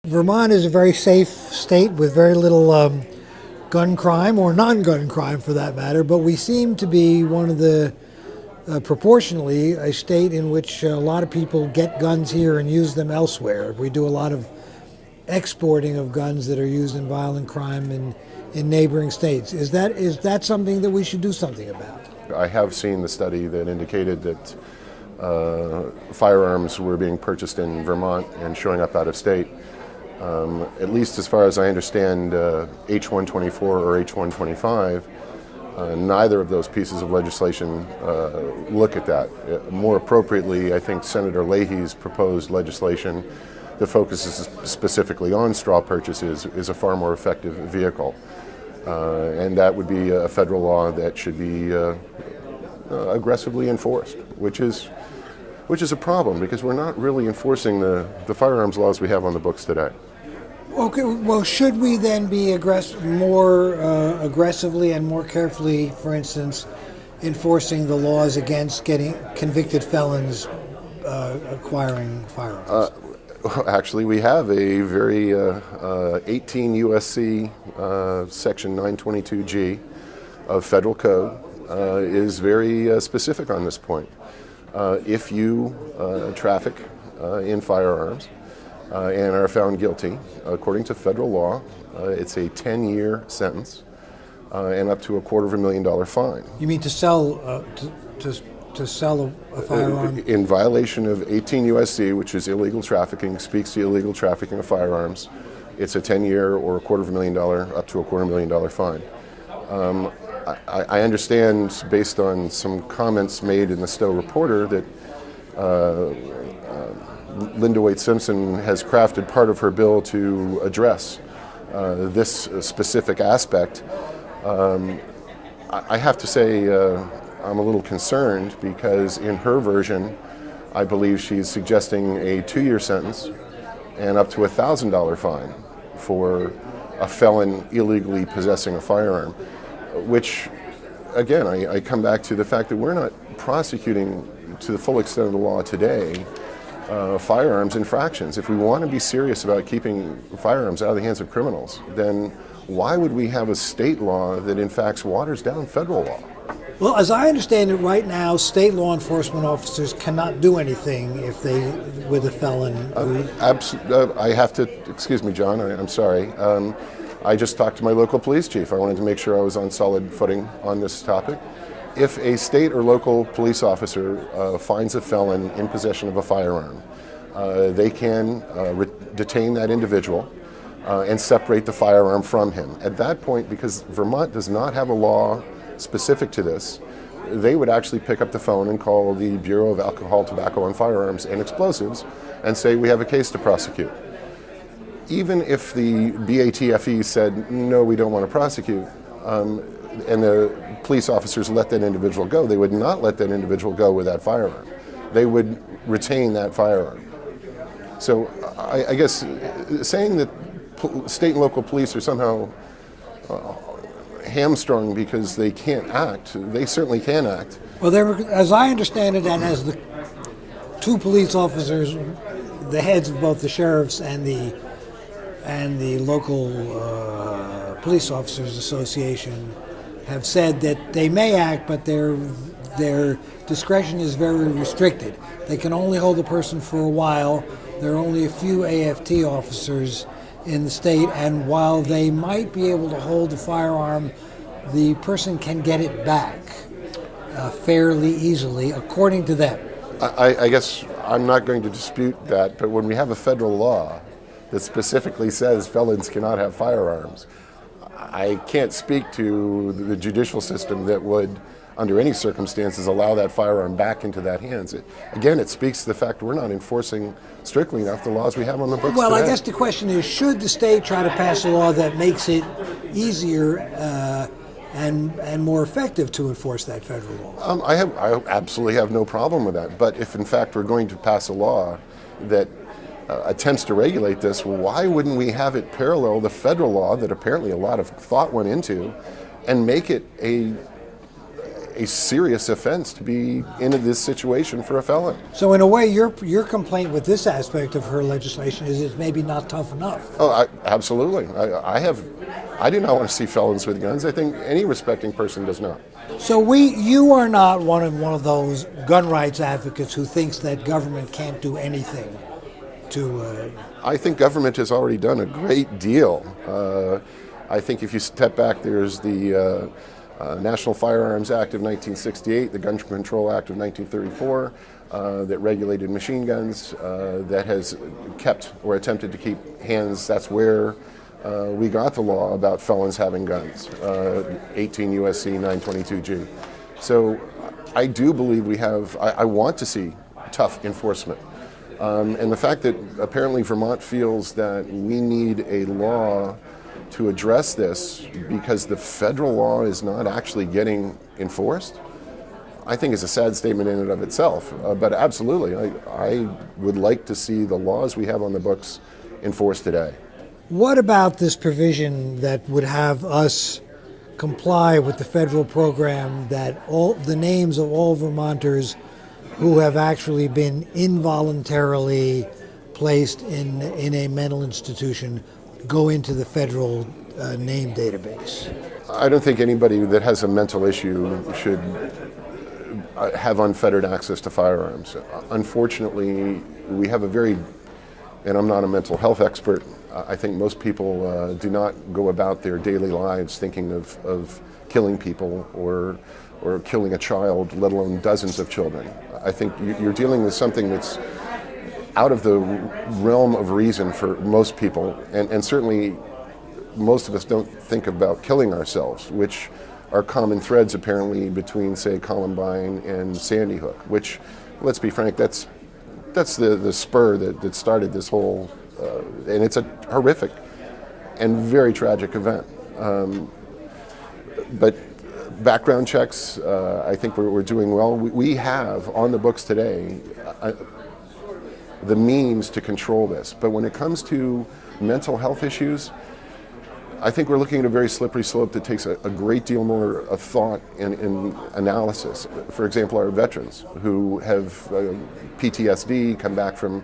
Vermont is a very safe state with very little gun crime, or non-gun crime for that matter, but we seem to be one of the, proportionally, a state in which a lot of people get guns here and use them elsewhere. We do a lot of exporting of guns that are used in violent crime in neighboring states. Is that something that we should do something about? I have seen the study that indicated that firearms were being purchased in Vermont and showing up out of state. At least as far as I understand H-124 or H-125, neither of those pieces of legislation look at that. More appropriately, I think Senator Leahy's proposed legislation that focuses specifically on straw purchases is a far more effective vehicle. And that would be a federal law that should be aggressively enforced, which is a problem because we're not really enforcing the firearms laws we have on the books today. Okay, well, should we then be more aggressively and more carefully, for instance, enforcing the laws against getting convicted felons acquiring firearms? Actually, we have a very 18 U.S.C. Section 922G of federal code is very specific on this point. If you traffic in firearms and are found guilty, according to federal law, it's a 10-year sentence and up to a $250,000 fine. You mean to sell to sell a firearm? In violation of 18 U.S.C., which is illegal trafficking, speaks to illegal trafficking of firearms, it's a 10-year or a $250,000 up to a $250,000 fine. I understand, based on some comments made in the Stowe Reporter, that Linda Waite Simpson has crafted part of her bill to address this specific aspect. I have to say I'm a little concerned because in her version, I believe she's suggesting a 2-year sentence and up to a $1,000 fine for a felon illegally possessing a firearm, which, again, I come back to the fact that we're not prosecuting to the full extent of the law today firearms infractions. If we want to be serious about keeping firearms out of the hands of criminals, then why would we have a state law that in fact waters down federal law? Well, as I understand it right now, state law enforcement officers cannot do anything if they, with a felon. I have to, excuse me, John, I'm sorry. I just talked to my local police chief. I wanted to make sure I was on solid footing on this topic. If a state or local police officer finds a felon in possession of a firearm, they can detain that individual and separate the firearm from him. At that point, because Vermont does not have a law specific to this, they would actually pick up the phone and call the Bureau of Alcohol, Tobacco, and Firearms and Explosives and say, we have a case to prosecute. Even if the BATFE said, no, we don't want to prosecute, and the police officers let that individual go, they would not let that individual go with that firearm. They would retain that firearm. So I guess saying that state and local police are somehow hamstrung because they can't act, they certainly can act. Well, as I understand it, and as the two police officers, the heads of both the sheriffs and the local police officers association have said that they may act, but their discretion is very restricted. They can only hold a person for a while. There are only a few AFT officers in the state, and while they might be able to hold the firearm, the person can get it back fairly easily, according to them. I guess I'm not going to dispute that, but when we have a federal law that specifically says felons cannot have firearms, I can't speak to the judicial system that would, under any circumstances, allow that firearm back into that hands. Again, it speaks to the fact we're not enforcing strictly enough the laws we have on the books Well, today. I guess the question is, should the state try to pass a law that makes it easier and more effective to enforce that federal law? I absolutely have no problem with that. But if, in fact, we're going to pass a law that attempts to regulate this, why wouldn't we have it parallel the federal law that apparently a lot of thought went into and make it a serious offense to be in this situation for a felon. So in a way, your complaint with this aspect of her legislation is it's maybe not tough enough. Oh, absolutely. I do not want to see felons with guns. I think any respecting person does not. So you are not one of those gun rights advocates who thinks that government can't do anything to... I think government has already done a great deal. I think if you step back, there's the National Firearms Act of 1968, the Gun Control Act of 1934, that regulated machine guns, that has kept or attempted to keep hands. That's where we got the law about felons having guns, 18 U.S.C. 922G. So I do believe I want to see tough enforcement. And the fact that apparently Vermont feels that we need a law to address this because the federal law is not actually getting enforced, I think is a sad statement in and of itself. But absolutely, I would like to see the laws we have on the books enforced today. What about this provision that would have us comply with the federal program that all the names of all Vermonters who have actually been involuntarily placed in a mental institution go into the federal name database? I don't think anybody that has a mental issue should have unfettered access to firearms. Unfortunately, we have and I'm not a mental health expert, I think most people do not go about their daily lives thinking of killing people or killing a child, let alone dozens of children. I think you're dealing with something that's out of the realm of reason for most people, and certainly most of us don't think about killing ourselves, which are common threads apparently between, say, Columbine and Sandy Hook, which, let's be frank, that's the spur that started this whole, and it's a horrific and very tragic event. But background checks, I think we're doing well. We have on the books today the means to control this. But when it comes to mental health issues, I think we're looking at a very slippery slope that takes a great deal more of thought and analysis. For example, our veterans who have PTSD, come back from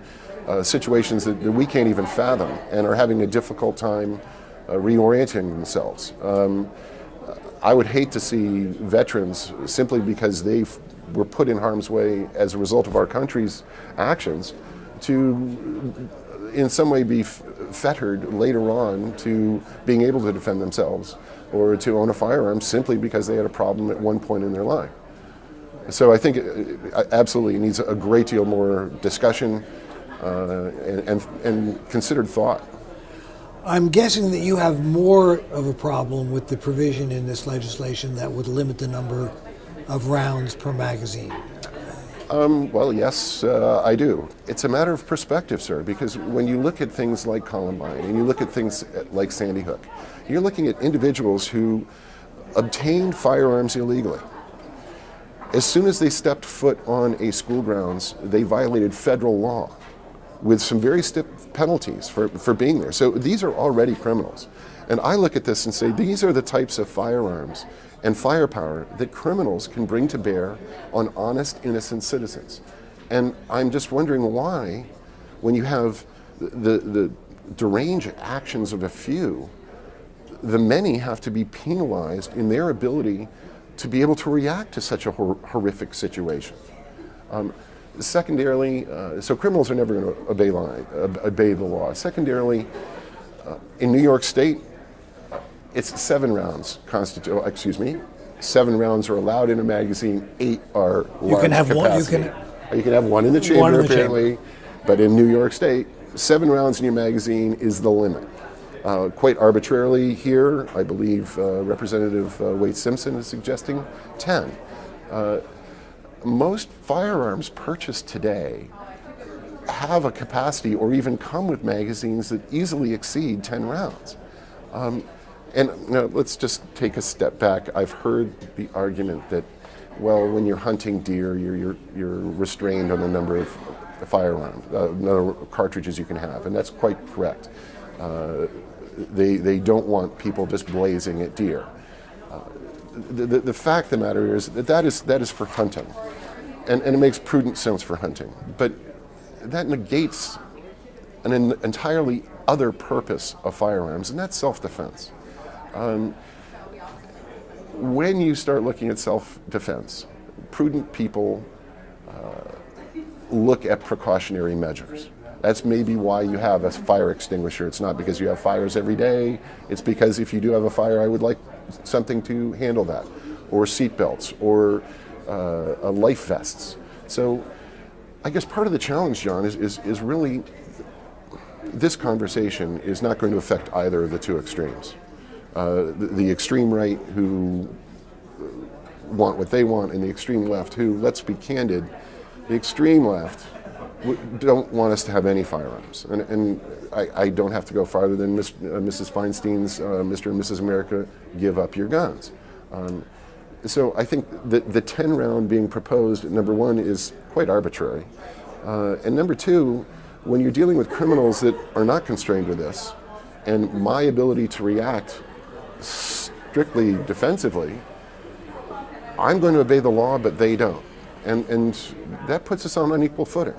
situations that we can't even fathom and are having a difficult time reorienting themselves. I would hate to see veterans, simply because they were put in harm's way as a result of our country's actions, to in some way be fettered later on to being able to defend themselves or to own a firearm simply because they had a problem at one point in their life. So I think it absolutely needs a great deal more discussion and considered thought. I'm guessing that you have more of a problem with the provision in this legislation that would limit the number of rounds per magazine. Well, yes, I do. It's a matter of perspective, sir, because when you look at things like Columbine and you look at things like Sandy Hook, you're looking at individuals who obtained firearms illegally. As soon as they stepped foot on a school grounds, they violated federal law with some very stiff penalties for being there. So these are already criminals. And I look at this and say, these are the types of firearms and firepower that criminals can bring to bear on honest, innocent citizens. And I'm just wondering why, when you have the deranged actions of a few, the many have to be penalized in their ability to be able to react to such a horrific situation. Secondarily, so criminals are never going to obey the law. Secondarily, in New York State, it's 7 rounds 7 rounds are allowed in a magazine, 8 are large You can have capacity. one. You can have one in the chamber, apparently, but in New York State, 7 rounds in your magazine is the limit. Quite arbitrarily here, I believe Representative Wade Simpson is suggesting 10. Most firearms purchased today have a capacity or even come with magazines that easily exceed 10 rounds. And now let's just take a step back. I've heard the argument that, well, when you're hunting deer, you're restrained on the number of firearms, number of cartridges you can have, and that's quite correct. They don't want people just blazing at deer. the fact of the matter is that is for hunting, and it makes prudent sense for hunting. But that negates an entirely other purpose of firearms, and that's self-defense. When you start looking at self-defense, prudent people look at precautionary measures. That's maybe why you have a fire extinguisher. It's not because you have fires every day. It's because if you do have a fire, I would like something to handle that, or seat belts, or life vests. So I guess part of the challenge, John, is really this conversation is not going to affect either of the two extremes. The extreme right who want what they want, and the extreme left who, let's be candid, the extreme left don't want us to have any firearms. And I don't have to go farther than Mrs. Feinstein's Mr. and Mrs. America, give up your guns. So I think the 10 round being proposed, number one, is quite arbitrary. And number two, when you're dealing with criminals that are not constrained with this, and my ability to react strictly defensively, I'm going to obey the law, but they don't. And that puts us on unequal footing.